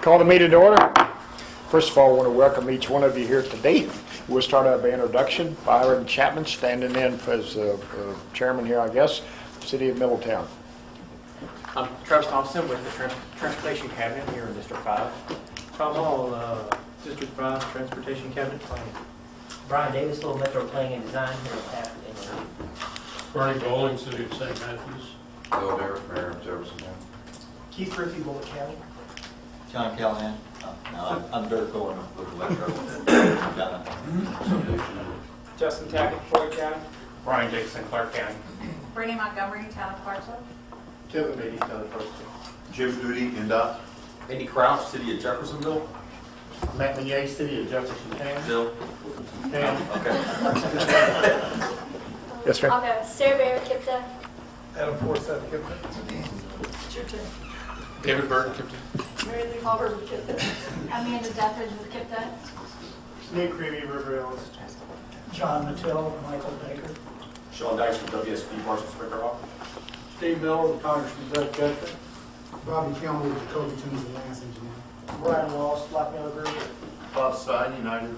Call the meeting to order. First of all, I want to welcome each one of you here today. We'll start out by introduction. Byron Chapman, standing in as chairman here, I guess, City of Middletown. I'm Travis Thompson with the Transportation Cabinet here in District 5. Tom Hall, District 5 Transportation Cabinet Planning. Brian Davis, Little Metro Planning and Design here at Taft and Bernie Bowling, City of St. Matthews. Bill Barrett, Mayor of Jefferson County. Keith Griffey, Bullitt County. John Callahan. No, I'm Dirk Owen with Electro. Justin Tackett, Floyd County. Brian Jackson, Clark County. Brittany Montgomery, Town of Clarksville. Kevin Beatty, Town of Clarksville. Jim Duty, NDOT. Andy Crouch, City of Jeffersonville. Matt Lier, City of Jefferson County. Bill. County. Okay. Yes, ma'am. I'll go. Sarah Bear, Kipta. Adam Forsyth, Kipton. It's your turn. David Burton, Kipton. Mary Lee Hallberg with Kipton. Amanda Duffridge with Kipton. Nick Creevy, River Hills. John Mattel, Michael Baker. Sean Dykes from WSP Marshall Springer Hall. Steve Miller, with Congressman Doug Guthrie. Bobby Kilmer with Jacoby Tunes and Lance Engineer. Brian Walsh, Blackmail Group. Bob Stein, United.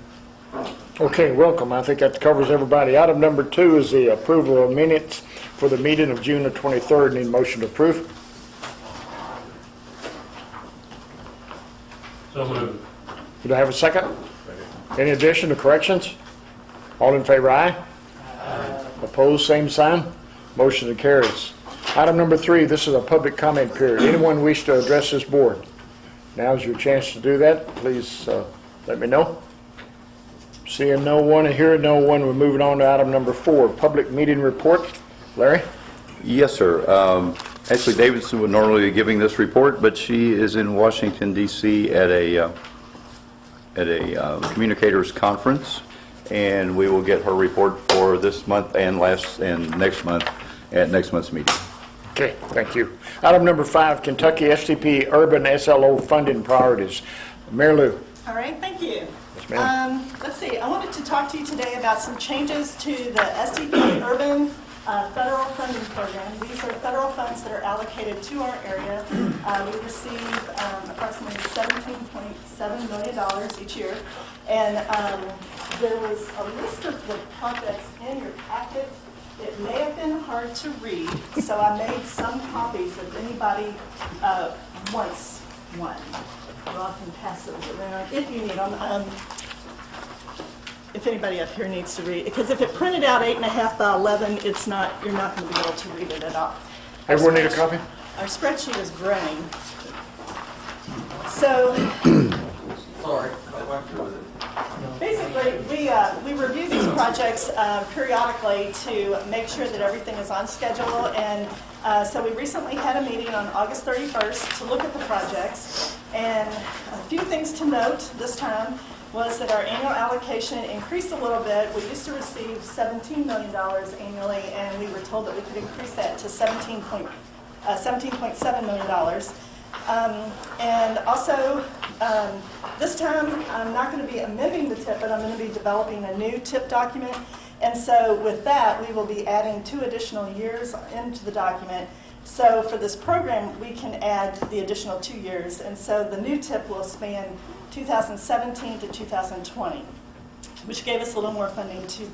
Okay, welcome. I think that covers everybody. Item number 2 is the approval of minutes for the meeting of June the 23rd. Need a motion to approve. So moved. Did I have a second? Any addition or corrections? All in favor, aye. Opposed, same sign. Motion carries. Item number 3, this is a public comment period. Anyone wish to address this board? Now's your chance to do that. Please let me know. Seeing no one and hearing no one, we're moving on to item number 4, public meeting report. Larry? Yes, sir. Actually, Davidson would normally be giving this report, but she is in Washington, D.C. at a communicators conference, and we will get her report for this month and next month at next month's meeting. Okay, thank you. Item number 5, Kentucky STP Urban SLO funding priorities. Mary Lou. All right, thank you. Yes, ma'am. Let's see, I wanted to talk to you today about some changes to the STP Urban Federal Funding Program. These are federal funds that are allocated to our area. We receive approximately $17.7 million each year. And there was a list of the projects in your packet. It may have been hard to read, so I made some copies if anybody wants one. Rob can pass those around if you need them. If anybody up here needs to read, because if it printed out 8.5 by 11, it's not. You're not going to be able to read it at all. Everyone need a copy? Our spreadsheet is graying. So Sorry. basically, we review these projects periodically to make sure that everything is on schedule. And so we recently had a meeting on August 31st to look at the projects. And a few things to note this time was that our annual allocation increased a little bit. We used to receive $17 million annually, and we were told that we could increase that to $17.7 million. And also, this time, I'm not going to be amending the TIP, but I'm going to be developing a new TIP document. And so with that, we will be adding 2 additional years into the document. So for this program, we can add the additional 2 years. And so the new TIP will span 2017 to 2020, which gave us a little more funding to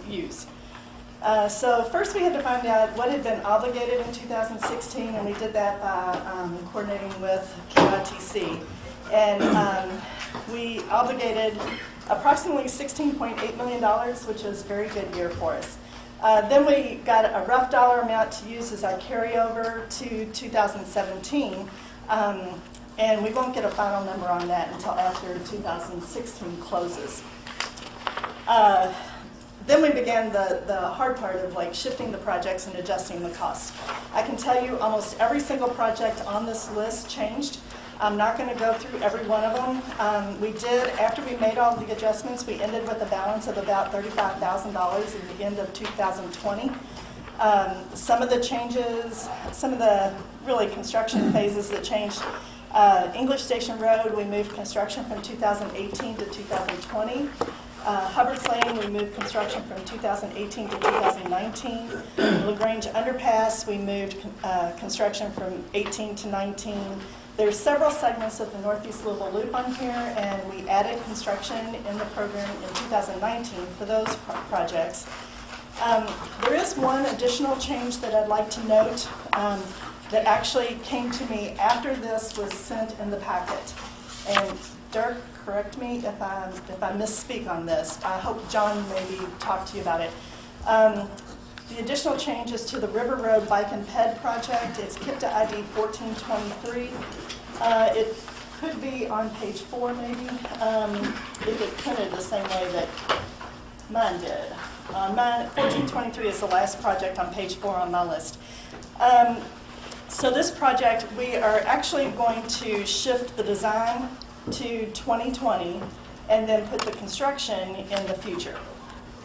use. So first we had to find out what had been obligated in 2016, and we did that by coordinating with KITC. And we obligated approximately $16.8 million, which is a very good year for us. Then we got a rough dollar amount to use as our carryover to 2017. And we won't get a final number on that until after 2016 closes. Then we began the hard part of shifting the projects and adjusting the cost. I can tell you almost every single project on this list changed. I'm not going to go through every one of them. We did, after we made all the adjustments, we ended with a balance of about $35,000 at the end of 2020. Some of the changes, some of the really construction phases that changed, English Station Road, we moved construction from 2018 to 2020. Hubbard's Lane, we moved construction from 2018 to 2019. LaGrange Underpass, we moved construction from 18 to 19. There's several segments of the Northeast Louisville Loop on here, and we added construction in the program in 2019 for those projects. There is one additional change that I'd like to note that actually came to me after this was sent in the packet. And Dirk, correct me if I misspeak on this. I hope John maybe talked to you about it. The additional changes to the River Road Bike and Ped project, it's KIPTA ID 1423. It could be on page 4 maybe, if it printed the same way that mine did. Mine, 1423 is the last project on page 4 on my list. So this project, we are actually going to shift the design to 2020 and then put the construction in the future.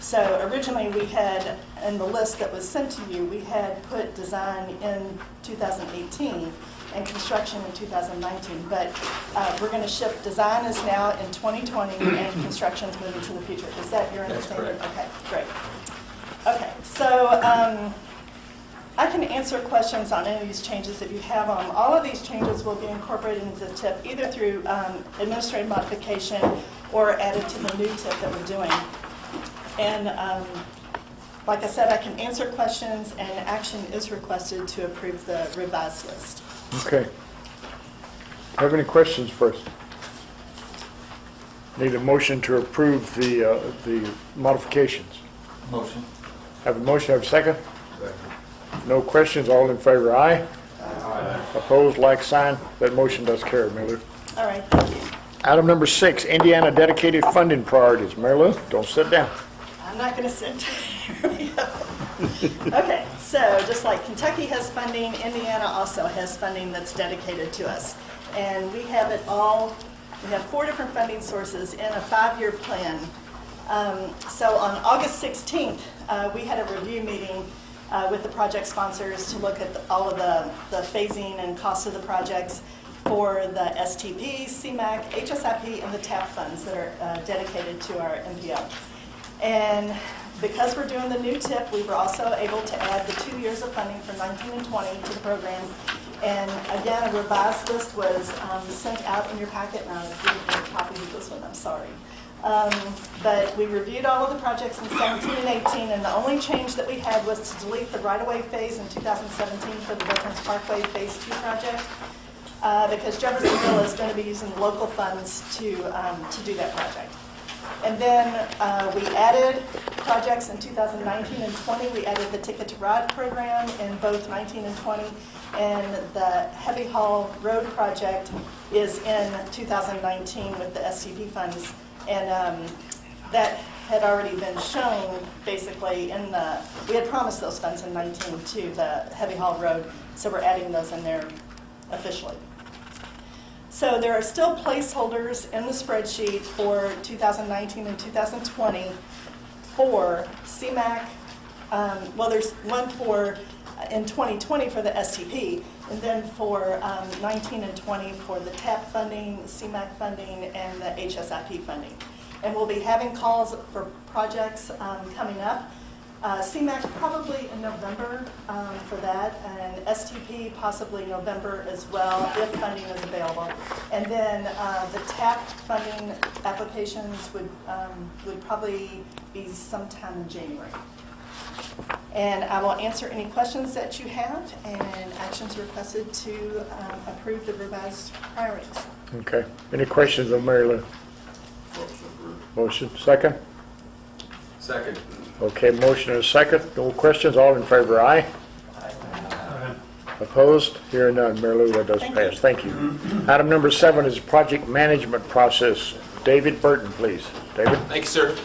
So originally we had, in the list that was sent to you, we had put design in 2018 and construction in 2019. But we're going to shift, design is now in 2020 and construction's moving to the future. Is that your understanding? Okay, great. Okay, so I can answer questions on any of these changes if you have them. All of these changes will be incorporated into the TIP either through administrative modification or added to the new TIP that we're doing. And like I said, I can answer questions, and action is requested to approve the revised list. Okay. Have any questions first? Need a motion to approve the modifications. Motion. Have a motion, have a second? No questions, all in favor, aye? Aye. Opposed, like sign. That motion does carry, Mary Lou. All right, thank you. Item number 6, Indiana dedicated funding priorities. Mary Lou, don't sit down. I'm not going to sit. Here we go. Okay, so just like Kentucky has funding, Indiana also has funding that's dedicated to us. And we have it all, we have 4 different funding sources in a 5-year plan. So on August 16th, we had a review meeting with the project sponsors to look at all of the phasing and cost of the projects for the STP, CMAQ, HSIP, and the TAP funds that are dedicated to our MPO. And because we're doing the new TIP, we were also able to add the 2 years of funding for 19 and 20 to the program. And again, a revised list was sent out in your packet, and I didn't get a copy of this one, I'm sorry. But we reviewed all of the projects in 17 and 18, and the only change that we had was to delete the right-of-way phase in 2017 for the Veterans Parkway Phase 2 project, because Jeffersonville is going to be using local funds to do that project. And then we added projects in 2019 and 20. We added the Ticket to Ride program in both 19 and 20. And the Heavy Haul Road project is in 2019 with the SCP funds. And that had already been shown basically in the, we had promised those funds in 19 to the Heavy Haul Road. So we're adding those in there officially. So there are still placeholders in the spreadsheet for 2019 and 2020 for CMAQ. Well, there's one for in 2020 for the STP, and then for 19 and 20 for the TAP funding, CMAQ funding, and the HSIP funding. And we'll be having calls for projects coming up. CMAQ probably in November for that, and STP possibly November as well if funding is available. And then the TAP funding applications would probably be sometime in January. And I will answer any questions that you have, and actions requested to approve the revised priorities. Okay. Any questions of Mary Lou? Motion, second? Second. Okay, motion and a second. No questions, all in favor, aye? Aye. Opposed? Hearing none. Mary Lou, that does Thank pass. Thank you. Item number 7 is project management process. David Burton, please. David? Thank you, sir.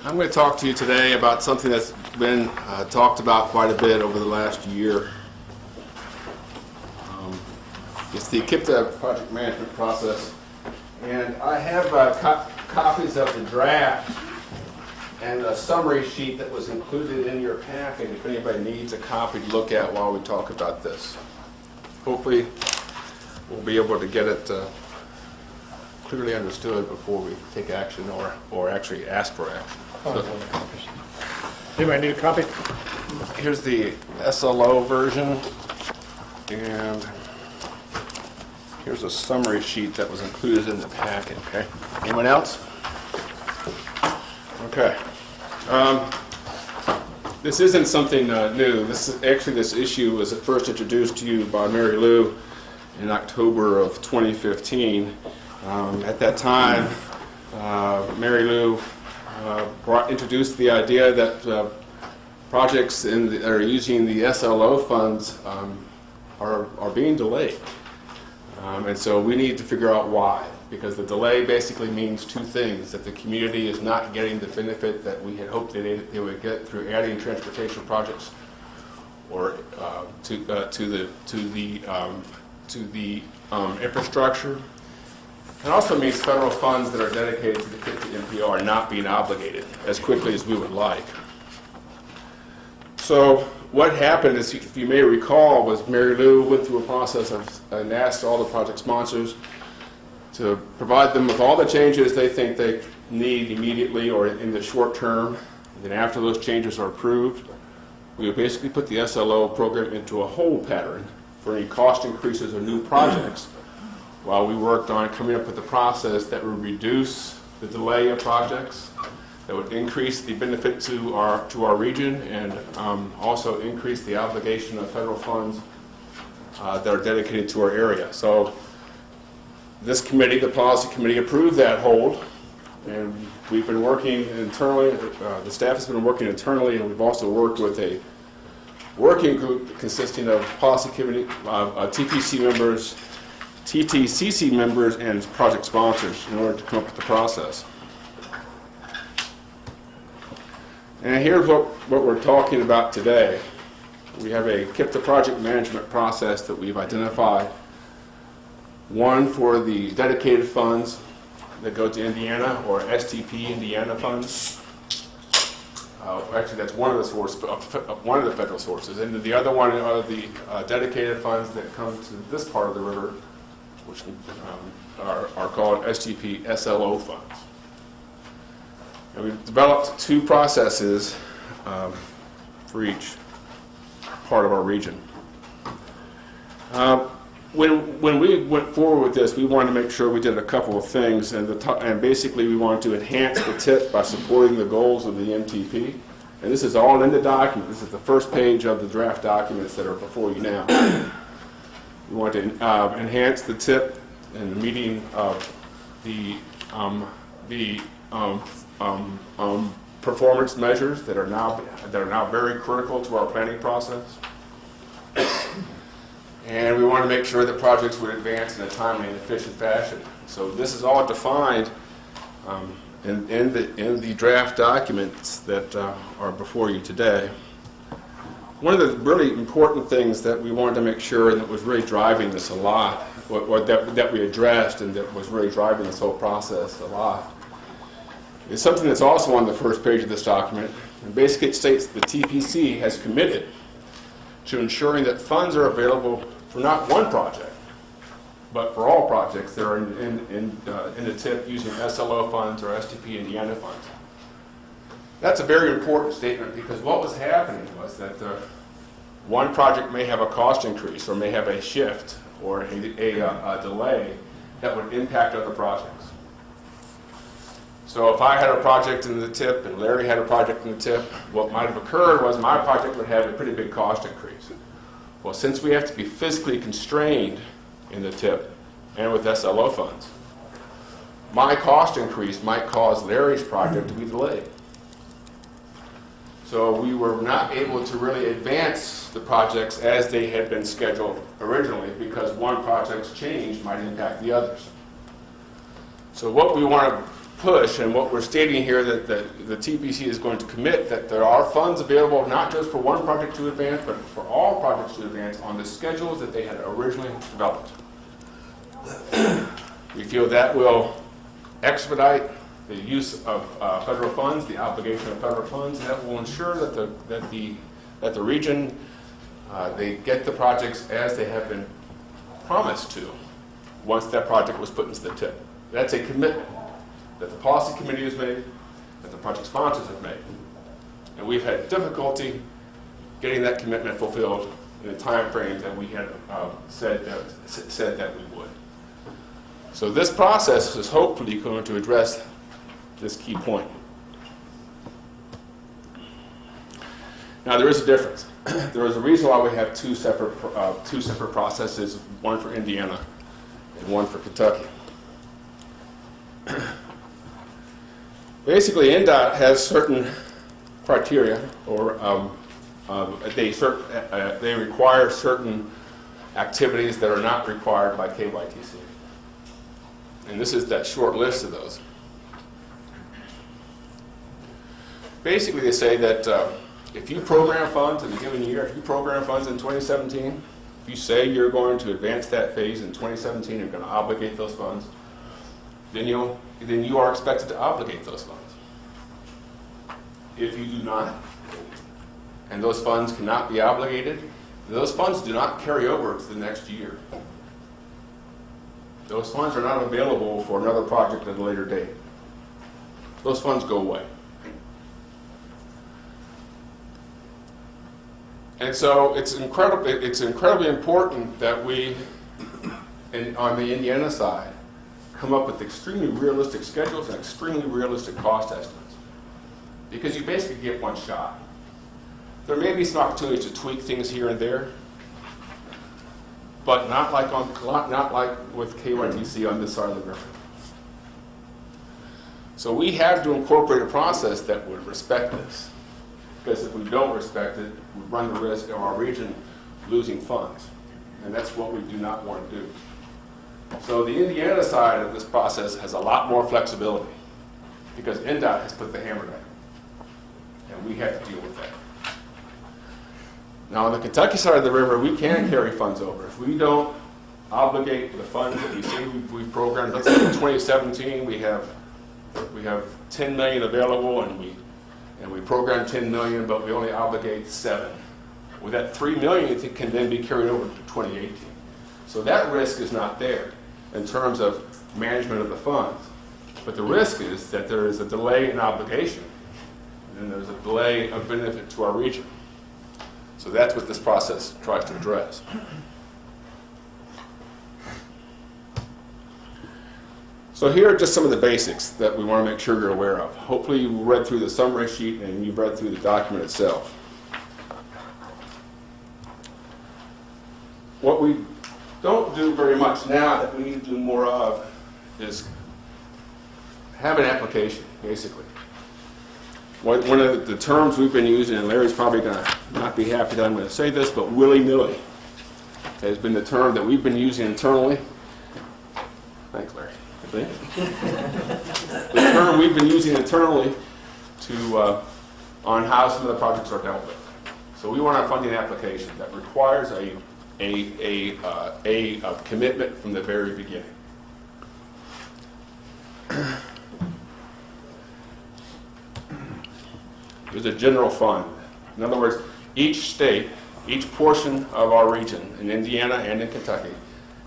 I'm going to talk to you today about something that's been talked about quite a bit over the last year. It's the KIPTA project management process. And I have copies of the draft and a summary sheet that was included in your packet if anybody needs a copy to look at while we talk about this. Hopefully, we'll be able to get it clearly understood before we take action or actually ask for action. Anybody need a copy? Here's the SLO version, and here's a summary sheet that was included in the packet, okay? Anyone else? Okay. This isn't something new. This issue was at first introduced to you by Mary Lou in October of 2015. At that time, Mary Lou introduced the idea that projects that are using the SLO funds are being delayed. And so we need to figure out why, because the delay basically means two things: that the community is not getting the benefit that we had hoped that they would get through adding transportation projects or to the infrastructure. It also means federal funds that are dedicated to the MPO are not being obligated as quickly as we would like. So what happened is, if you may recall, was Mary Lou went through a process and asked all the project sponsors to provide them with all the changes they think they need immediately or in the short term. And then after those changes are approved, we would basically put the SLO program into a hold pattern for any cost increases or new projects while we worked on coming up with a process that would reduce the delay of projects, that would increase the benefit to our region, and also increase the obligation of federal funds that are dedicated to our area. So this committee, the policy committee, approved that hold, and we've been working internally. The staff has been working internally, and we've also worked with a working group consisting of policy committee, TPC members, TTCC members, and project sponsors in order to come up with the process. And here's what we're talking about today. We have a KIPTA project management process that we've identified. One for the dedicated funds that go to Indiana, or STP Indiana funds. Actually, that's one of the federal sources, and the other one are the dedicated funds that come to this part of the river, which are called STP SLO funds. And we've developed two processes for each part of our region. When we went forward with this, we wanted to make sure we did a couple of things, and basically we wanted to enhance the TIP by supporting the goals of the MTP. And this is all in the document. This is the first page of the draft documents that are before you now. We want to enhance the TIP and the meeting of the performance measures that are now very critical to our planning process. And we want to make sure that projects would advance in a timely and efficient fashion. So this is all defined in the draft documents that are before you today. One of the really important things that we wanted to make sure, and that was really driving this a lot, or that we addressed and that was really driving this whole process a lot, is something that's also on the first page of this document. And basically it states the TPC has committed to ensuring that funds are available for not one project, but for all projects that are in the TIP using SLO funds or STP Indiana funds. That's a very important statement, because what was happening was that one project may have a cost increase or may have a shift or a delay that would impact other projects. So if I had a project in the TIP and Larry had a project in the TIP, what might have occurred was my project would have a pretty big cost increase. Well, since we have to be physically constrained in the TIP and with SLO funds, my cost increase might cause Larry's project to be delayed. So we were not able to really advance the projects as they had been scheduled originally, because one project's change might impact the others. So what we want to push, and what we're stating here, that the TPC is going to commit that there are funds available not just for one project to advance, but for all projects to advance on the schedules that they had originally developed. We feel that will expedite the use of federal funds, the obligation of federal funds, and that will ensure that the region they get the projects as they have been promised to once that project was put into the TIP. That's a commitment that the policy committee has made, that the project sponsors have made. And we've had difficulty getting that commitment fulfilled in the time frame that we had said that we would. So this process is hopefully going to address this key point. Now there is a difference. There is a reason why we have two separate processes, one for Indiana and one for Kentucky. Basically, NDOT has certain criteria, or they require certain activities that are not required by KYTC. And this is that short list of those. Basically, they say that if you program funds in a given year, if you program funds in 2017, if you say you're going to advance that phase in 2017, you're going to obligate those funds, then you are expected to obligate those funds. If you do not, and those funds cannot be obligated, those funds do not carry over to the next year. Those funds are not available for another project at a later date. Those funds go away. And so it's incredibly important that we, on the Indiana side, come up with extremely realistic schedules and extremely realistic cost estimates. Because you basically get one shot. There may be some opportunities to tweak things here and there, but not like with KYTC on this side of the river. So we have to incorporate a process that would respect this. Because if we don't respect it, we run the risk of our region losing funds. And that's what we do not want to do. So the Indiana side of this process has a lot more flexibility because NDOT has put the hammer down. And we have to deal with that. Now on the Kentucky side of the river, we can carry funds over. If we don't obligate the funds that we say we've programmed, let's say in 2017 we have 10 million available and we program 10 million, but we only obligate 7. Well, that 3 million can then be carried over to 2018. So that risk is not there in terms of management of the funds. But the risk is that there is a delay in obligation, and there's a delay of benefit to our region. So that's what this process tries to address. So here are just some of the basics that we want to make sure you're aware of. Hopefully you read through the summary sheet and you've read through the document itself. What we don't do very much now that we need to do more of is have an application, basically. One of the terms we've been using, and Larry's probably going to not be happy that I'm going to say this, but willy-nilly has been the term that we've been using internally. Thanks, Larry. The term we've been using internally on how some of the projects are dealt with. So we want a funding application that requires a commitment from the very beginning. There's a general fund. In other words, each state, each portion of our region, in Indiana and in Kentucky,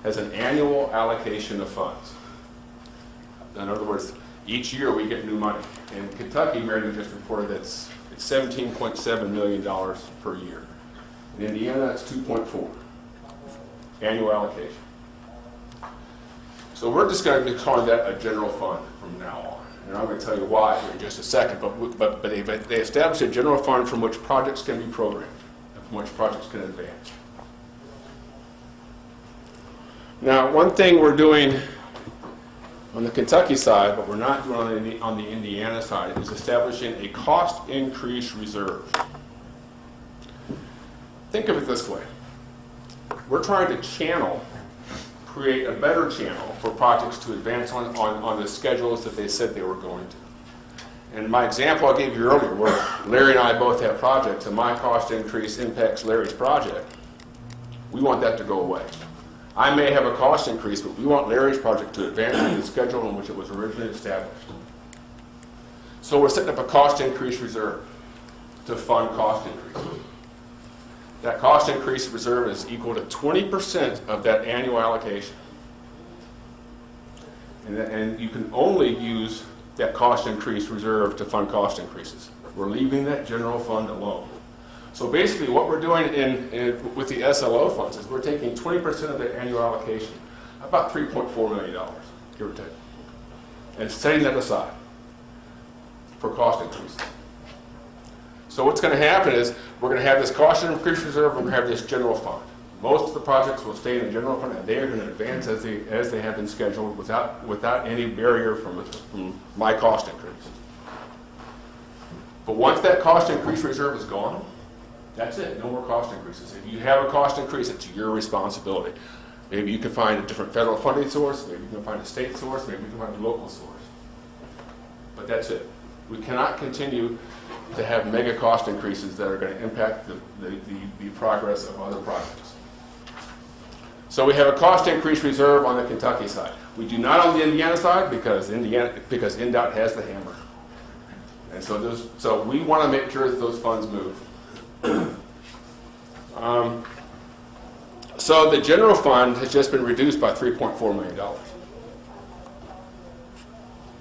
has an annual allocation of funds. In other words, each year we get new money. In Kentucky, Mary just reported that it's $17.7 million per year. In Indiana, it's 2.4 annual allocation. So we're just going to be calling that a general fund from now on. And I'm going to tell you why here in just a second. But they established a general fund from which projects can be programmed and from which projects can advance. Now, one thing we're doing on the Kentucky side, but we're not doing on the Indiana side, is establishing a cost increase reserve. Think of it this way. We're trying to create a better channel for projects to advance on the schedules that they said they were going to. And my example I gave you earlier, where Larry and I both have projects, and my cost increase impacts Larry's project, we want that to go away. I may have a cost increase, but we want Larry's project to advance in the schedule in which it was originally established. So we're setting up a cost increase reserve to fund cost increases. That cost increase reserve is equal to 20% of that annual allocation. And you can only use that cost increase reserve to fund cost increases. We're leaving that general fund alone. So basically what we're doing with the SLO funds is we're taking 20% of the annual allocation, about $3.4 million, give or take, and setting that aside for cost increases. So what's going to happen is we're going to have this cost increase reserve, we're going to have this general fund. Most of the projects will stay in the general fund, and they are going to advance as they have been scheduled without any barrier from my cost increase. But once that cost increase reserve is gone, that's it, no more cost increases. If you have a cost increase, it's your responsibility. Maybe you can find a different federal funding source, maybe you can find a state source, maybe you can find a local source. But that's it. We cannot continue to have mega cost increases that are going to impact the progress of other projects. So we have a cost increase reserve on the Kentucky side. We do not on the Indiana side because NDOT has the hammer. And so we want to make sure that those funds move. So the general fund has just been reduced by $3.4 million.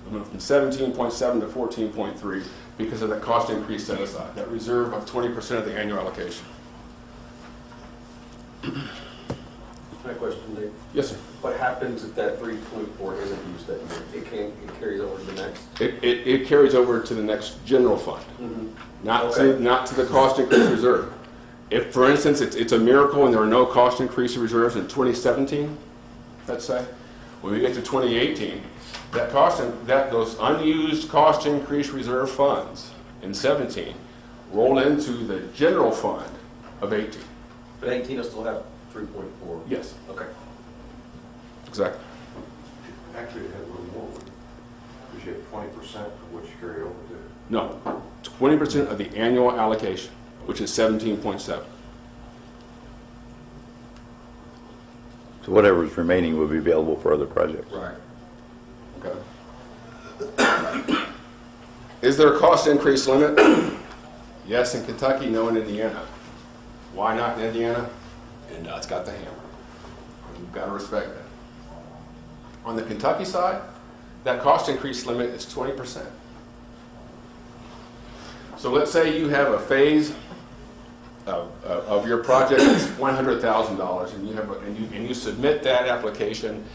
We moved from 17.7 to 14.3 because of that cost increase set aside, that reserve of 20% of the annual allocation. My question, Dave. Yes, sir. What happens if that 3.4 isn't used that year? It carries over to the next? It carries over to the next general fund, not to the cost increase reserve. If, for instance, it's a miracle and there are no cost increase reserves in 2017, let's say, when we get to 2018, those unused cost increase reserve funds in 17 roll into the general fund of 18. But 18 will still have 3.4? Yes. Okay. Exactly. Actually, it had a little more, because you have 20% of what you carry over to. No, 20% of the annual allocation, which is 17.7. So whatever's remaining will be available for other projects. Right. Okay. Is there a cost increase limit? Yes, in Kentucky, no in Indiana. Why not in Indiana? NDOT's got the hammer. You've got to respect that. On the Kentucky side, that cost increase limit is 20%. So let's say you have a phase of your project that's $100,000, and you submit that application,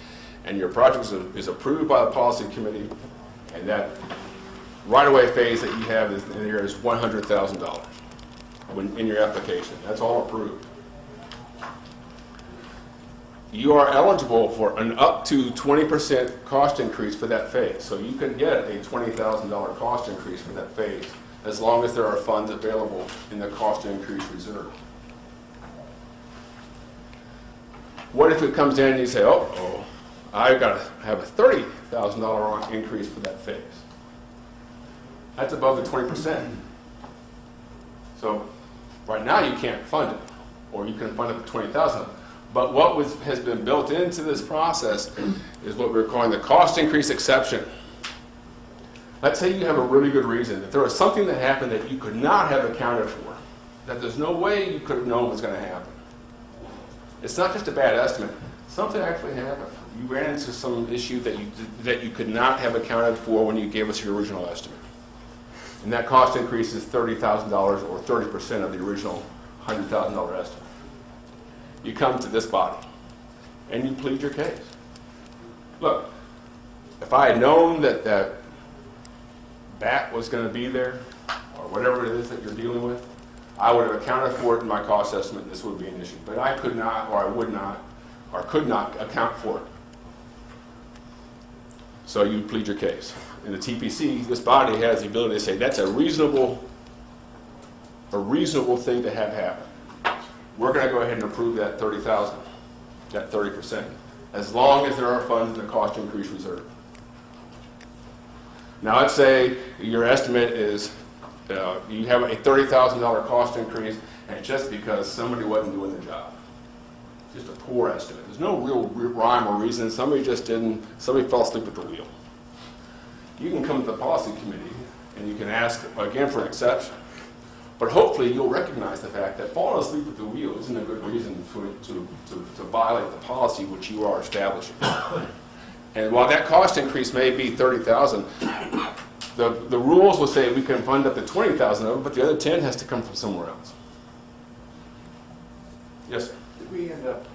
and your project is approved by the policy committee, and that right-of-way phase that you have is $100,000 in your application. That's all approved. You are eligible for an up to 20% cost increase for that phase. So you can get a $20,000 cost increase for that phase as long as there are funds available in the cost increase reserve. What if it comes in and you say, oh, I've got to have a $30,000 increase for that phase? That's above the 20%. So right now you can't fund it, or you can fund it for $20,000. But what has been built into this process is what we're calling the cost increase exception. Let's say you have a really good reason, that there was something that happened that you could not have accounted for, that there's no way you could have known was going to happen. It's not just a bad estimate. Something actually happened. You ran into some issue that you could not have accounted for when you gave us your original estimate. And that cost increase is $30,000 or 30% of the original $100,000 estimate. You come to this body and you plead your case. Look, if I had known that that bat was going to be there, or whatever it is that you're dealing with, I would have accounted for it in my cost estimate, and this would be an issue. But I could not, or I would not, or could not account for it. So you plead your case. In the TPC, this body has the ability to say that's a reasonable thing to have happen. We're going to go ahead and approve that $30,000, that 30%, as long as there are funds in the cost increase reserve. Now let's say your estimate is you have a $30,000 cost increase, and it's just because somebody wasn't doing the job. Just a poor estimate. There's no real rhyme or reason. Somebody fell asleep at the wheel. You can come to the policy committee and you can ask again for an exception. But hopefully you'll recognize the fact that falling asleep at the wheel isn't a good reason to violate the policy which you are establishing. And while that cost increase may be $30,000, The rules will say we can fund up to 20,000 of it, but the other 10 has to come from somewhere else. Yes, sir. Did we end up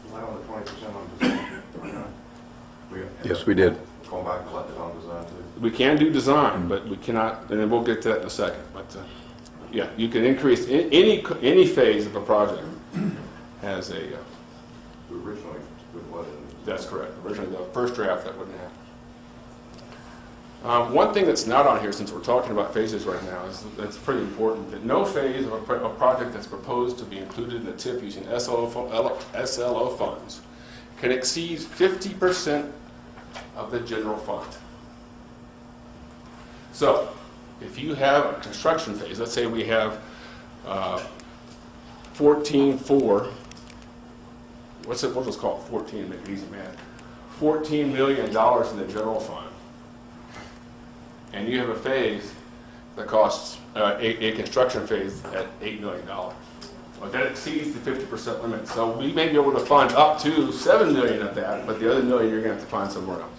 allowing the 20% on design or not? Yes, we did. Going back and left it on design too? We can do design, but we cannot, and then we'll get to that in a second. But yeah, you can increase any phase of a project has a. Originally, with what? That's correct. Originally, the first draft that wouldn't happen. One thing that's not on here, since we're talking about phases right now, is that's pretty important, that no phase of a project that's proposed to be included in the TIP using SLO funds can exceed 50% of the general fund. So, if you have a construction phase, let's say we have 14.4, we'll just call it 14, make it easy math, $14 million in the general fund, and you have a phase that costs, a construction phase at $8 million. Well, that exceeds the 50% limit. So we may be able to fund up to $7 million of that, but the other $1 million you're going to have to find somewhere else.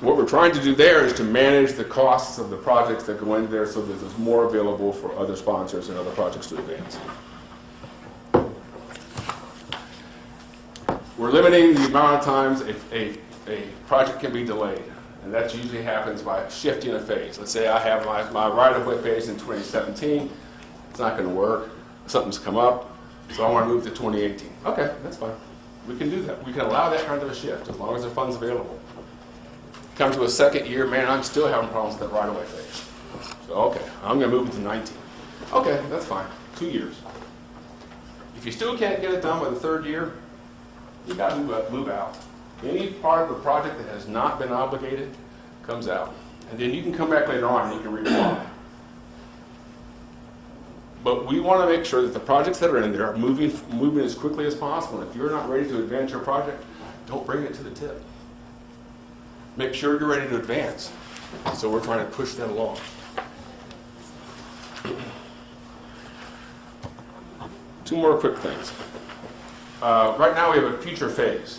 What we're trying to do there is to manage the costs of the projects that go into there so that there's more available for other sponsors and other projects to advance. We're limiting the amount of times a project can be delayed, and that usually happens by shifting a phase. Let's say I have my right-of-way phase in 2017. It's not going to work. Something's come up, so I want to move to 2018. Okay, that's fine. We can do that. We can allow that kind of a shift as long as the fund's available. Come to a second year, man, I'm still having problems with that right-of-way phase. So, okay, I'm going to move it to 19. Okay, that's fine. 2 years. If you still can't get it done by the third year, you got to move out. Any part of the project that has not been obligated comes out. And then you can come back later on and you can reapply. But we want to make sure that the projects that are in there are moving as quickly as possible. And if you're not ready to advance your project, don't bring it to the tip. Make sure you're ready to advance. So we're trying to push that along. Two more quick things. Right now we have a future phase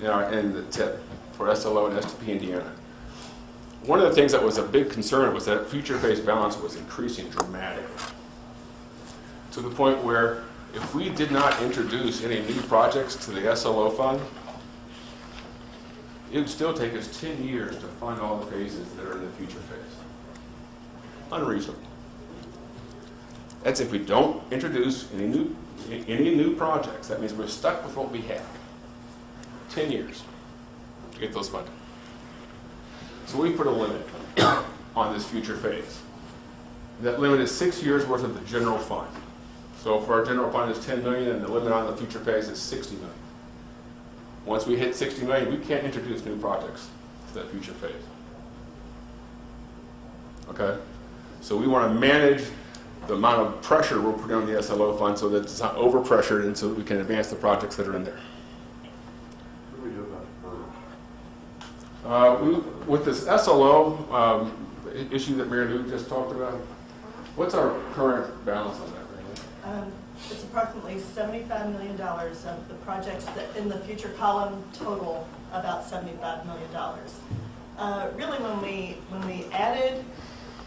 in the TIP for SLO and STP Indiana. One of the things that was a big concern was that future phase balance was increasing dramatically, to the point where if we did not introduce any new projects to the SLO fund, it would still take us 10 years to fund all the phases that are in the future phase. Unreasonable. That's if we don't introduce any new projects. That means we're stuck with what we have. 10 years to get those funded. So we put a limit on this future phase. That limit is 6 years worth of the general fund. So if our general fund is $10 million and the limit on the future phase is $60 million. Once we hit $60 million, we can't introduce new projects to that future phase. Okay? So we want to manage the amount of pressure we're putting on the SLO fund so that it's not overpressured and so that we can advance the projects that are in there. What do we do about the birds? With this SLO issue that Mary Lou just talked about, what's our current balance on that, Mary Lou? It's approximately $75 million of the projects that in the future column total about $75 million. Really, when we added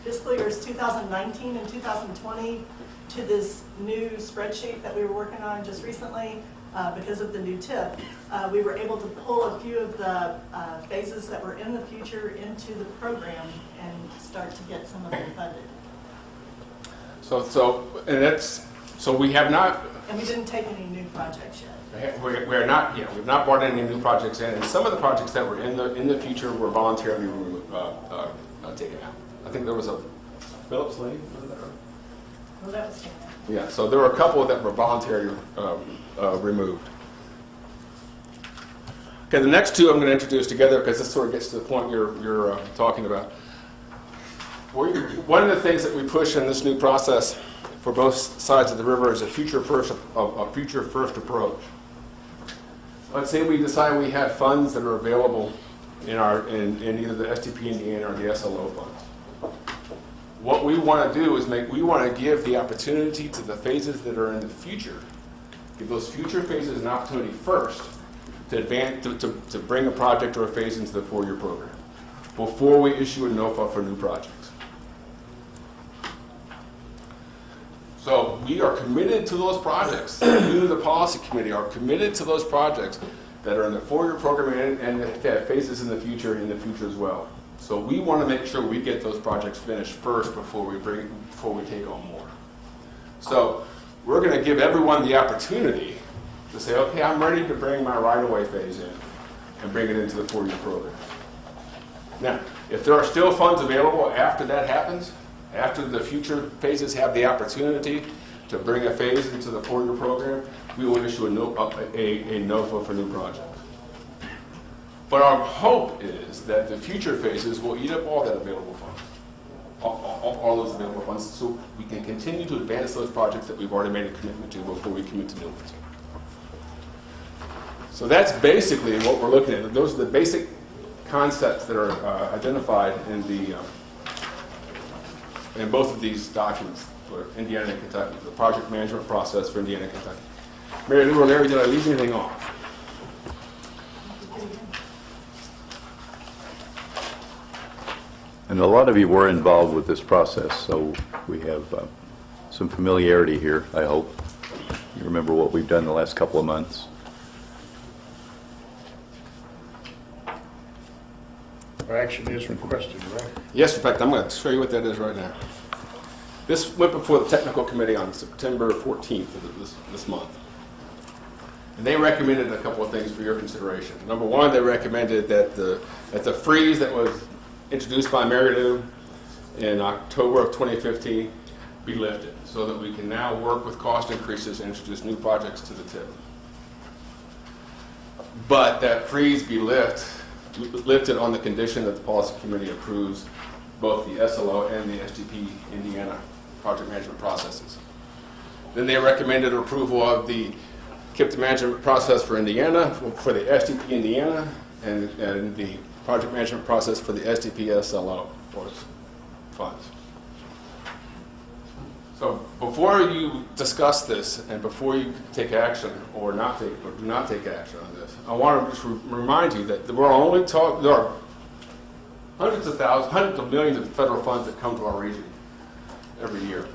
fiscal years 2019 and 2020 to this new spreadsheet that we were working on just recently, because of the new TIP, we were able to pull a few of the phases that were in the future into the program and start to get some of them funded. So we have not. And we didn't take any new projects yet. We're not. Yeah, we've not brought any new projects in, and some of the projects that were in the future were voluntarily taken out. I think there was a Phillips Lane. Was that right? Well, that was taken out. Yeah. So there were a couple that were voluntarily removed. Okay, the next two I'm going to introduce together because this sort of gets to the point you're talking about. One of the things that we push in this new process for both sides of the river is a future first approach. Let's say we decide we have funds that are available in either the STP Indiana or the SLO funds. What we want to do is we want to give the opportunity to the phases that are in the future, give those future phases an opportunity first to advance to bring a project or a phase into the 4-year program. before we issue a NOFA for new projects. So we are committed to those projects. You, the policy committee, are committed to those projects that are in the 4-year program and that have phases in the future as well. So we want to make sure we get those projects finished first before we take on more. So we're going to give everyone the opportunity to say, okay, I'm ready to bring my right-of-way phase in and bring it into the 4-year program. Now, if there are still funds available after that happens, after the future phases have the opportunity to bring a phase into the 4-year program, we will issue a NOFA for new projects. But our hope is that the future phases will eat up all that available funds, all those available funds, so we can continue to advance those projects that we've already made a commitment to before we commit to new ones. So that's basically what we're looking at. Those are the basic concepts that are identified in both of these documents for Indiana and Kentucky, the project management process for Indiana and Kentucky. Mary Lou or Larry, did I leave anything off? And a lot of you were involved with this process, so we have some familiarity here, I hope. You remember what we've done the last couple of months. Action is requested, right? Yes, in fact, I'm going to show you what that is right now. This went before the technical committee on September 14th of this month. And they recommended a couple of things for your consideration. Number one, they recommended that the freeze that was introduced by Mary Lou in October of 2015 be lifted so that we can now work with cost increases and introduce new projects to the tip. But that freeze be lifted on the condition that the policy committee approves both the SLO and the SDP Indiana project management processes. Then they recommended approval of the KIPTA management process for Indiana, for the SDP Indiana, and the project management process for the SDP SLO or funds. So before you discuss this and before you take action or do not take action on this, I want to just remind you that there are hundreds of thousands, hundreds of millions of federal funds that come to our region every year.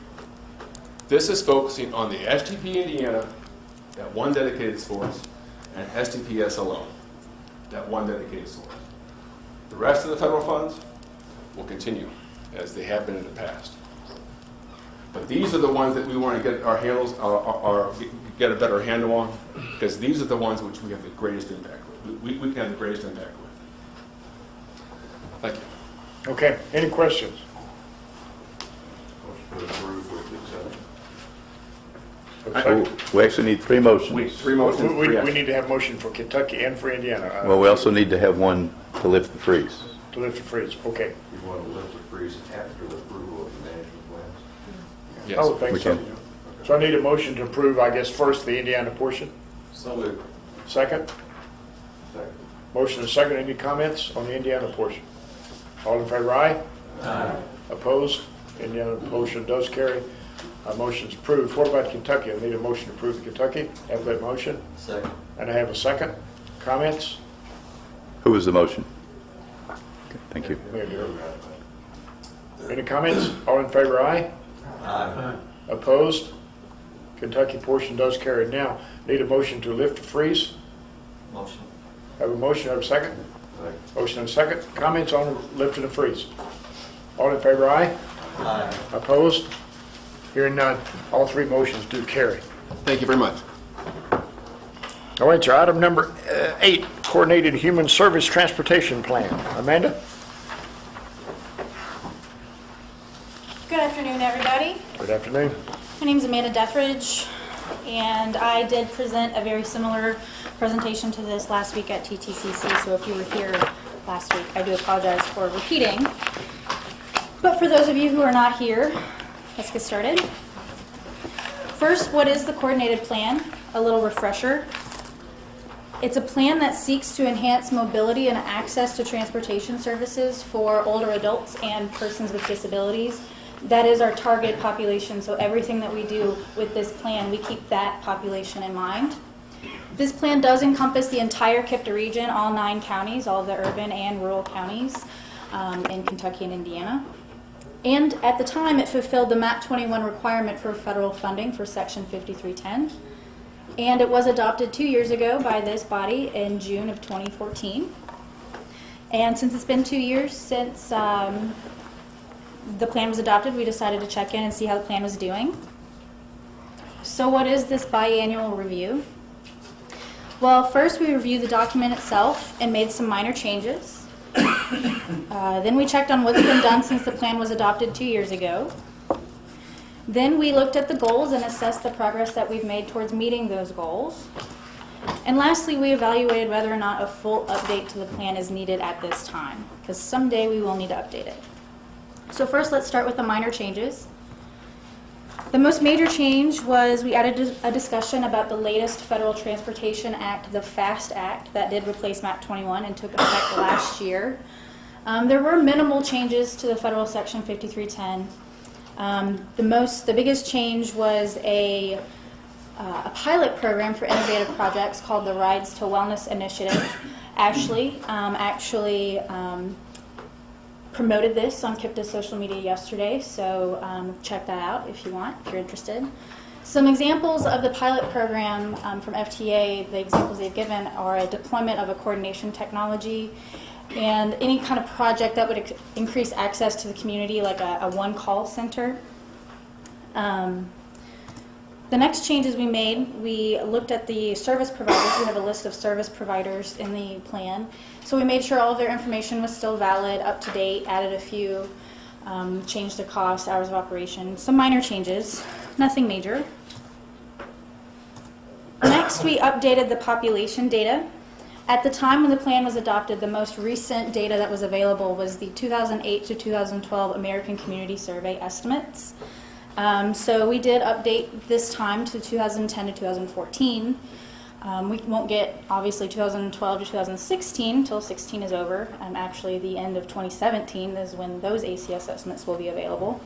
This is focusing on the SDP Indiana, that one dedicated source, and SDP SLO, that one dedicated source. The rest of the federal funds will continue as they have been in the past. But these are the ones that we want to get our handles, get a better handle on, because these are the ones which we have the greatest impact with. We can have the greatest impact with. Thank you. Okay, any questions? Motion to approve with consent. We actually need 3 motions. Three motions. We need to have motion for Kentucky and for Indiana. Well, we also need to have one to lift the freeze. To lift the freeze, okay. You want to lift the freeze after the approval of the management plans? Yes. I would think We so. can. So I need a motion to approve, I guess, first the Indiana portion. So moved. Second? Second. Motion is second. Any comments on the Indiana portion? All in favor, aye? Aye. Opposed? Indiana motion does carry. Motion's approved. What about Kentucky? I need a motion to approve the Kentucky. Have that motion. Second. And I have a second. Comments? Who was the motion? Okay, thank you. Mayor Darrell. Any comments? All in favor, aye? Aye. Opposed? Kentucky portion does carry. Now, need a motion to lift the freeze. Motion. Have a motion, have a second? Second. Motion and a second. Comments on lifting the freeze? All in favor, aye? Aye. Opposed? Hearing none. All 3 motions do carry. Thank you very much. All right, sir. Item number 8, Coordinated Human Service Transportation Plan. Amanda? Good afternoon, everybody. Good afternoon. My name is Amanda Dethridge, and I did present a very similar presentation to this last week at TTCC, so if you were here last week, I do apologize for repeating. But for those of you who are not here, let's get started. First, what is the coordinated plan? A little refresher. It's a plan that seeks to enhance mobility and access to transportation services for older adults and persons with disabilities. That is our target population, so everything that we do with this plan, we keep that population in mind. This plan does encompass the entire KIPTA region, all 9 counties, all of the urban and rural counties. in Kentucky and Indiana. And at the time, it fulfilled the MAP 21 requirement for federal funding for Section 5310. And it was adopted 2 years ago by this body in June of 2014. And since it's been 2 years since the plan was adopted, we decided to check in and see how the plan was doing. So what is this biannual review? Well, first we reviewed the document itself and made some minor changes. Then we checked on what's been done since the plan was adopted 2 years ago. Then we looked at the goals and assessed the progress that we've made towards meeting those goals. And lastly, we evaluated whether or not a full update to the plan is needed at this time, because someday we will need to update it. So first, let's start with the minor changes. The most major change was we added a discussion about the latest Federal Transportation Act, the FAST Act, that did replace MAP 21 and took effect last year. There were minimal changes to the federal Section 5310. The biggest change was a pilot program for innovative projects called the Rides to Wellness Initiative. Ashley actually promoted this on KIPTA's social media yesterday, so check that out if you want, if you're interested. Some examples of the pilot program from FTA, the examples they've given are a deployment of a coordination technology and any kind of project that would increase access to the community, like a one-call center. The next changes we made, we looked at the service providers. We have a list of service providers in the plan. So we made sure all of their information was still valid, up to date, added a few, changed the cost, hours of operation, some minor changes, nothing major. Next, we updated the population data. At the time when the plan was adopted, the most recent data that was available was the 2008 to 2012 American Community Survey estimates. So we did update this time to 2010 to 2014. We won't get, obviously, 2012 to 2016 until 16 is over. Actually, the end of 2017 is when those ACS estimates will be available.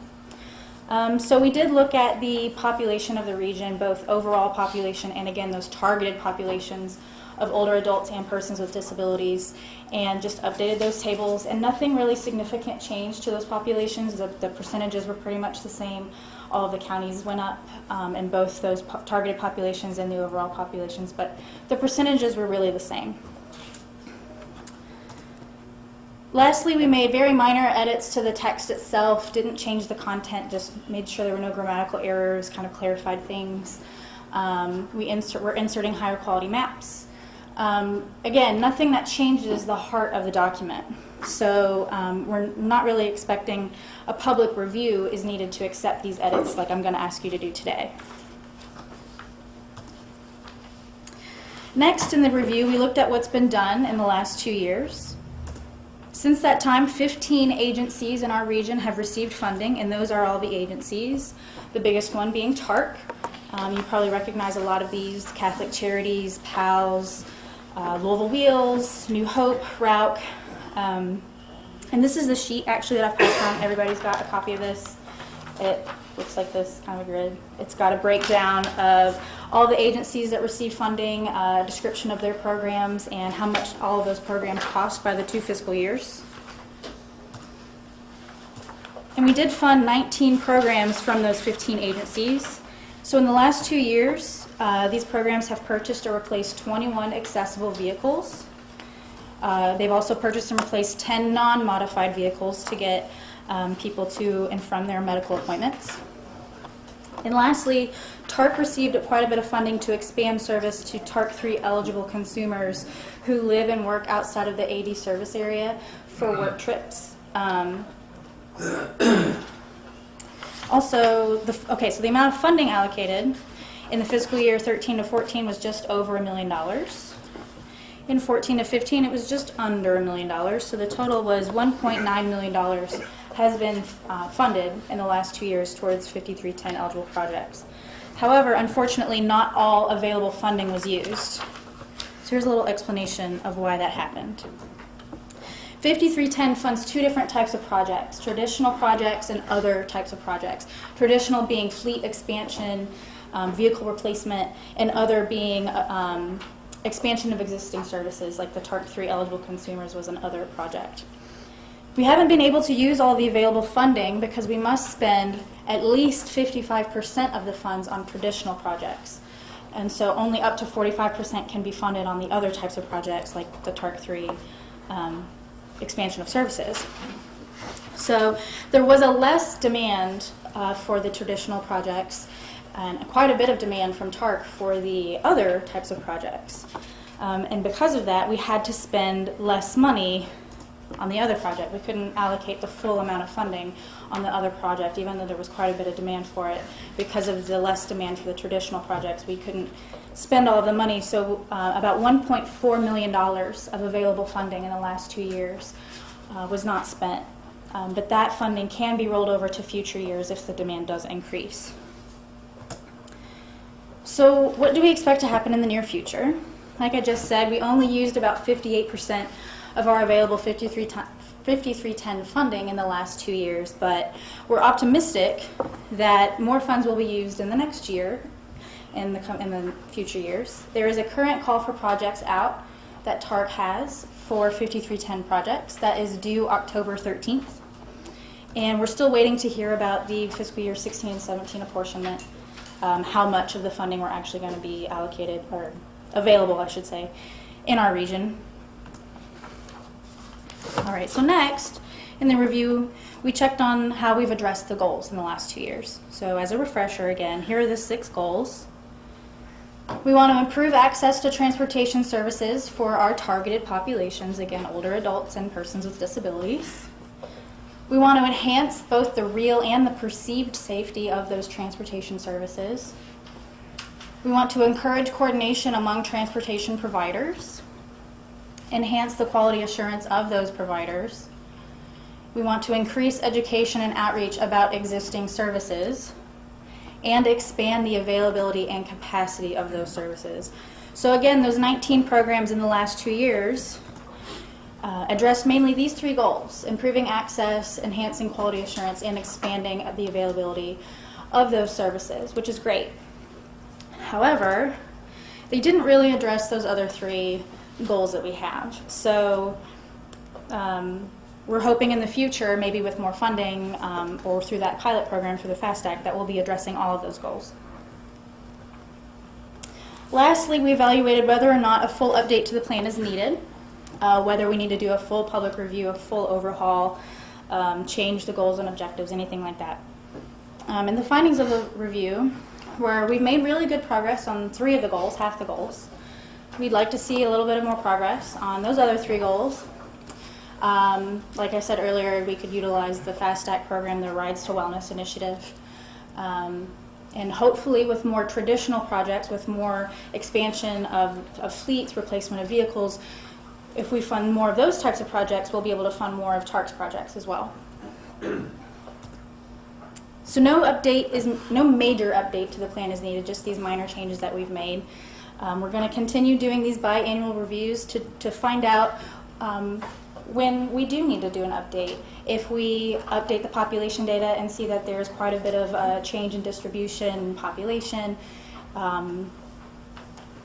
So we did look at the population of the region, both overall population and, again, those targeted populations of older adults and persons with disabilities, and just updated those tables. And nothing really significant changed to those populations. The percentages were pretty much the same. All of the counties went up in both those targeted populations and the overall populations, but the percentages were really the same. Lastly, we made very minor edits to the text itself, didn't change the content, just made sure there were no grammatical errors, kind of clarified things. We're inserting higher quality maps. Again, nothing that changes the heart of the document. So we're not really expecting a public review is needed to accept these edits like I'm going to ask you to do today. Next in the review, we looked at what's been done in the last 2 years. Since that time, 15 agencies in our region have received funding, and those are all the agencies, the biggest one being TARC. You probably recognize a lot of these: Catholic Charities, PALS, Louisville Wheels, New Hope, ROUC. And this is the sheet actually that I've passed around. Everybody's got a copy of this. It looks like this, kind of a grid. It's got a breakdown of all the agencies that received funding, a description of their programs, and how much all of those programs cost by the 2 fiscal years. And we did fund 19 programs from those 15 agencies. So in the last 2 years, these programs have purchased or replaced 21 accessible vehicles. They've also purchased and replaced 10 non-modified vehicles to get people to and from their medical appointments. And lastly, TARC received quite a bit of funding to expand service to TARC 3 eligible consumers who live and work outside of the AD service area for work trips. Also, so the amount of funding allocated in the fiscal year 13 to 14 was just over $1 million. In 14 to 15, it was just under $1 million, so the total was $1.9 million has been funded in the last 2 years towards 5310 eligible projects. However, unfortunately, not all available funding was used. So here's a little explanation of why that happened. 5310 funds 2 different types of projects: traditional projects and other types of projects. Traditional being fleet expansion, vehicle replacement, and other being expansion of existing services, like the TARC 3 eligible consumers was another project. We haven't been able to use all the available funding because we must spend at least 55% of the funds on traditional projects. And so only up to 45% can be funded on the other types of projects like the TARC 3 expansion of services. So there was a less demand for the traditional projects and quite a bit of demand from TARC for the other types of projects. And because of that, we had to spend less money on the other project. We couldn't allocate the full amount of funding on the other project, even though there was quite a bit of demand for it. Because of the less demand for the traditional projects, we couldn't spend all of the money. So about $1.4 million of available funding in the last 2 years was not spent. But that funding can be rolled over to future years if the demand does increase. So what do we expect to happen in the near future? Like I just said, we only used about 58% of our available 5310 funding in the last 2 years, but we're optimistic that more funds will be used in the next year, in the future years. There is a current call for projects out that TARC has for 5310 projects that is due October 13th. And we're still waiting to hear about the fiscal year 16 and 17 apportionment, how much of the funding we're actually going to be allocated, or available, I should say, in our region. All right, so next, in the review, we checked on how we've addressed the goals in the last 2 years. So as a refresher again, here are the 6 goals. We want to improve access to transportation services for our targeted populations, again, older adults and persons with disabilities. We want to enhance both the real and the perceived safety of those transportation services. We want to encourage coordination among transportation providers, enhance the quality assurance of those providers. We want to increase education and outreach about existing services and expand the availability and capacity of those services. So again, those 19 programs in the last 2 years address mainly these 3 goals: improving access, enhancing quality assurance, and expanding the availability of those services, which is great. However, they didn't really address those other 3 goals that we have. So we're hoping in the future, maybe with more funding or through that pilot program for the FAST Act, that we'll be addressing all of those goals. Lastly, we evaluated whether or not a full update to the plan is needed, whether we need to do a full public review, a full overhaul, change the goals and objectives, anything like that. And the findings of the review were we've made really good progress on 3 of the goals, half the goals. We'd like to see a little bit of more progress on those other 3 goals. Like I said earlier, we could utilize the FAST Act program, the Rides to Wellness initiative. And hopefully with more traditional projects, with more expansion of fleets, replacement of vehicles, if we fund more of those types of projects, we'll be able to fund more of TARC's projects as well. So no major update to the plan is needed, just these minor changes that we've made. We're going to continue doing these biannual reviews to find out when we do need to do an update. If we update the population data and see that there's quite a bit of a change in distribution, population,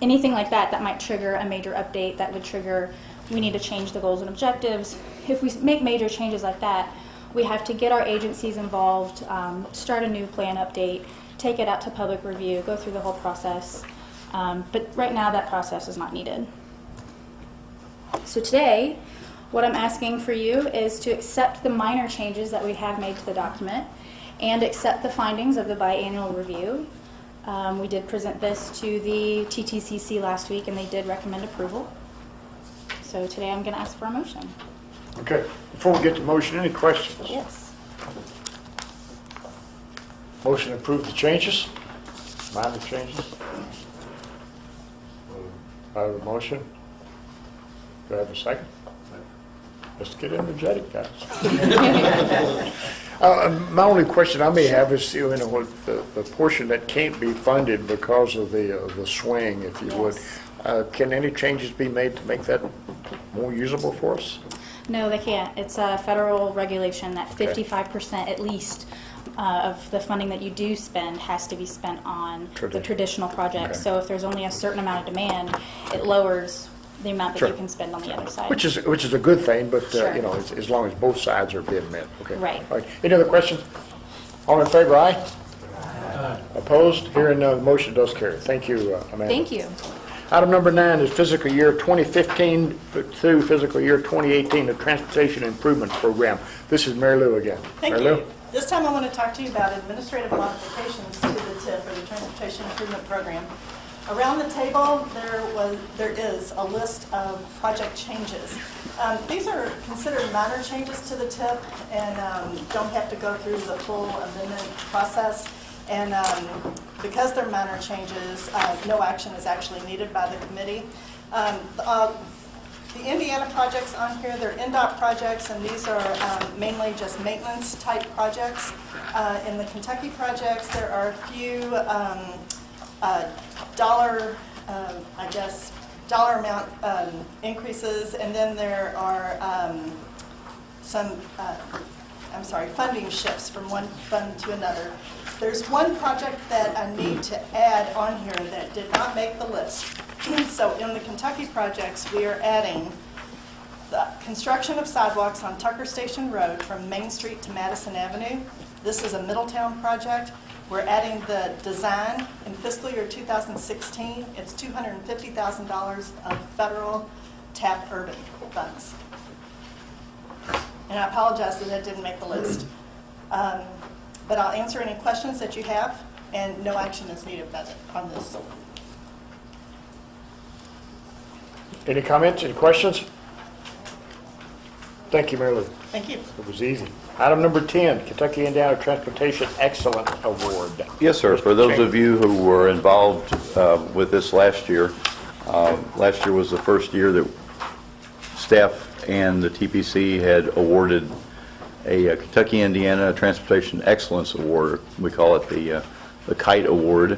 anything like that that might trigger a major update, that would trigger we need to change the goals and objectives. If we make major changes like that, we have to get our agencies involved, start a new plan update, take it out to public review, go through the whole process. But right now that process is not needed. So today, what I'm asking for you is to accept the minor changes that we have made to the document and accept the findings of the biannual review. We did present this to the TTCC last week and they did recommend approval. So today I'm going to ask for a motion. Okay, before we get to motion, any questions? Yes. Motion to approve the changes, minor changes. I have a motion. Do I have a second? Let's get energetic, guys. My only question I may have is, you know, the portion that can't be funded because of the swing, if you would. Can any changes be made to make that more usable for us? No, they can't. It's a federal regulation that 55% at least of the funding that you do spend has to be spent on the traditional projects. Okay. So if there's only a certain amount of demand, it lowers the amount that Sure. you can spend on the other side. Which is a good thing, but, Sure. you know, as long as both sides are being met, okay? Right. All right. Any other questions? All in favor, aye? Opposed? Hearing none, the motion does carry. Thank you, Amanda. Thank you. Item number 9 is fiscal year 2015 through fiscal year 2018, the Transportation Improvement Program. This is Mary Lou again. Thank Mary Lou? you. This time I want to talk to you about administrative modifications to the TIP, or the Transportation Improvement Program. Around the table, there is a list of project changes. These are considered minor changes to the TIP and don't have to go through the full amendment process. And because they're minor changes, no action is actually needed by the committee. The Indiana projects on here, they're NDOT projects, and these are mainly just maintenance type projects. In the Kentucky projects, there are a few dollar amount increases, and then there are some funding shifts from one fund to another. There's one project that I need to add on here that did not make the list. So in the Kentucky projects, we are adding the construction of sidewalks on Tucker Station Road from Main Street to Madison Avenue. This is a Middletown project. We're adding the design in fiscal year 2016. It's $250,000 of federal TAP urban funds. And I apologize that didn't make the list. But I'll answer any questions that you have, and no action is needed on this. Any comments, any questions? Thank you, Mary Lou. Thank you. It was easy. Item number 10, Kentucky Indiana Transportation Excellence Award. Yes, sir. For those of you who were involved with this last year was the first year that staff and the TPC had awarded a Kentucky Indiana Transportation Excellence Award. We call it the KITE Award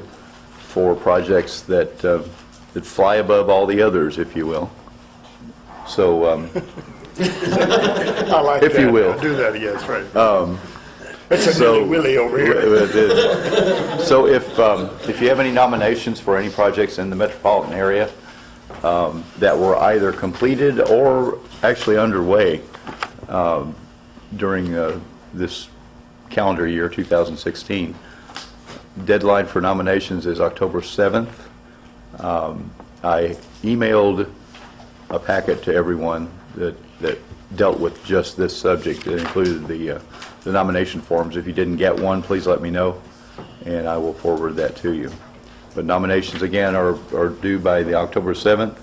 for projects that fly above all the others, if you will. So, I like if that. you will. I'll do that again, that's right. It's a so- willy over here. It is. So if you have any nominations for any projects in the metropolitan area that were either completed or actually underway during this calendar year, 2016, deadline for nominations is October 7th. I emailed a packet to everyone that dealt with just this subject. It included the nomination forms. If you didn't get one, please let me know, and I will forward that to you. But nominations, again, are due by the October 7th.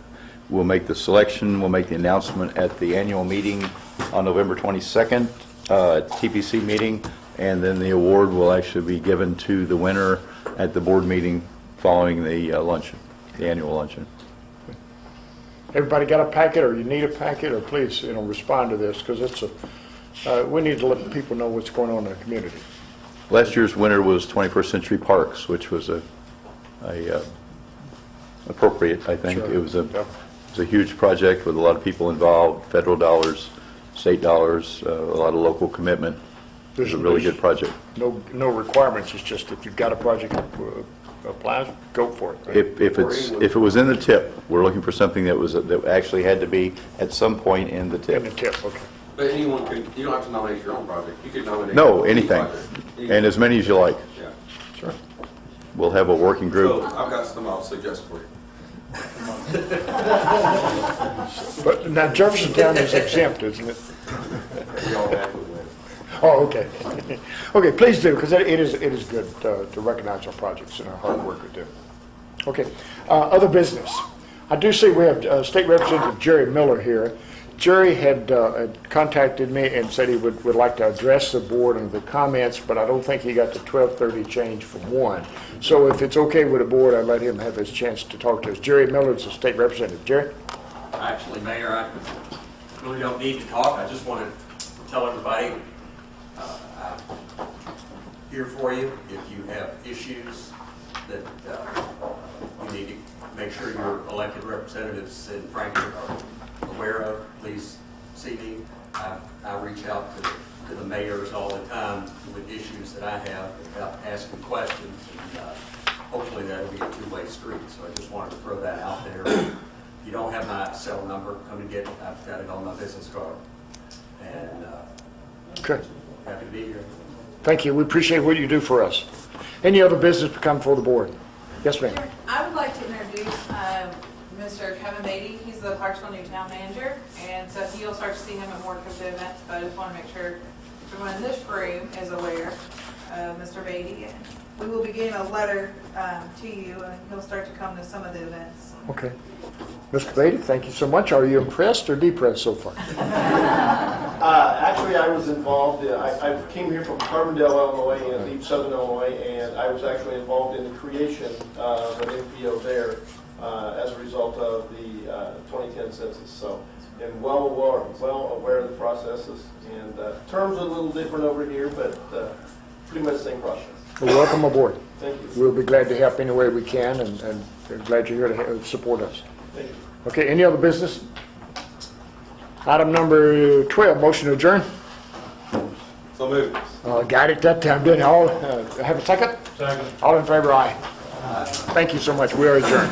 We'll make the selection, we'll make the announcement at the annual meeting on November 22nd, TPC meeting, and then the award will actually be given to the winner at the board meeting following the luncheon, the annual luncheon. Everybody got a packet, or you need a packet, or please, respond to this, because it's we need to let people know what's going on in the community. Last year's winner was 21st Century Parks, which was appropriate, I think. Sure. It was a huge project with a lot of people involved, federal dollars, state dollars, a lot of local commitment. It was a really good project. No requirements, it's just if you've got a project that applies, go for it. Right? If it was in the tip, we're looking for something that actually had to be at some point in the In the tip. tip, okay. But anyone could, you don't have to nominate your own project. You could nominate. No, any anything, project. and as many as you like. Yeah. Sure. We'll have a working So group. I've got some I'll suggest for you. But now Jeffersontown is exempt, isn't it? We all have to win. Oh, okay. Okay, please do, because it is good to recognize our projects and our hard work we do. Okay, other business. I do see we have State Representative Jerry Miller here. Jerry had contacted me and said he would like to address the board and the comments, but I don't think he got the 12:30 change from 1. So if it's okay with the board, I'd let him have his chance to talk to us. Jerry Miller is the State Representative. Jerry? Actually, Mayor, I really don't need to talk. I just want to tell everybody I'm here for you. If you have issues that you need to make sure your elected representatives in Franklin are aware of, please see me. I reach out to the mayors all the time with issues that I have about asking questions, and hopefully that'll be a two-way street. So I just wanted to throw that out there. you don't have my cell number, come and get it. I've got it on my business card. And Okay. happy to be here. Thank you. We appreciate what you do for us. Any other business to come before the board? Yes, ma'am. I would like to introduce Mr. Kevin Beatty. He's the Clarksville new town manager, and so you'll start to see him at more of the events, but I just want to make sure everyone in this room is aware of Mr. Beatty. And we will be getting a letter to you, and he'll start to come to some of the events. Okay. Mr. Beatty, thank you so much. Are you impressed or depressed so far? Actually, I was involved, I came here from Carbondale, Illinois, in deep southern Illinois, and I was actually involved in the creation of an NPO there as a result of the 2010 census. So I'm well aware of the processes, and terms are a little different over here, but pretty much the same process. Well, welcome aboard. Thank you. We'll be glad to help any way we can, and we're glad you're here to support us. Thank you. Okay, any other business? Item number 12, motion to adjourn. So moved. Got it that time, didn't I? All, have a second? Second. All in favor, aye. Thank you so much. We are adjourned.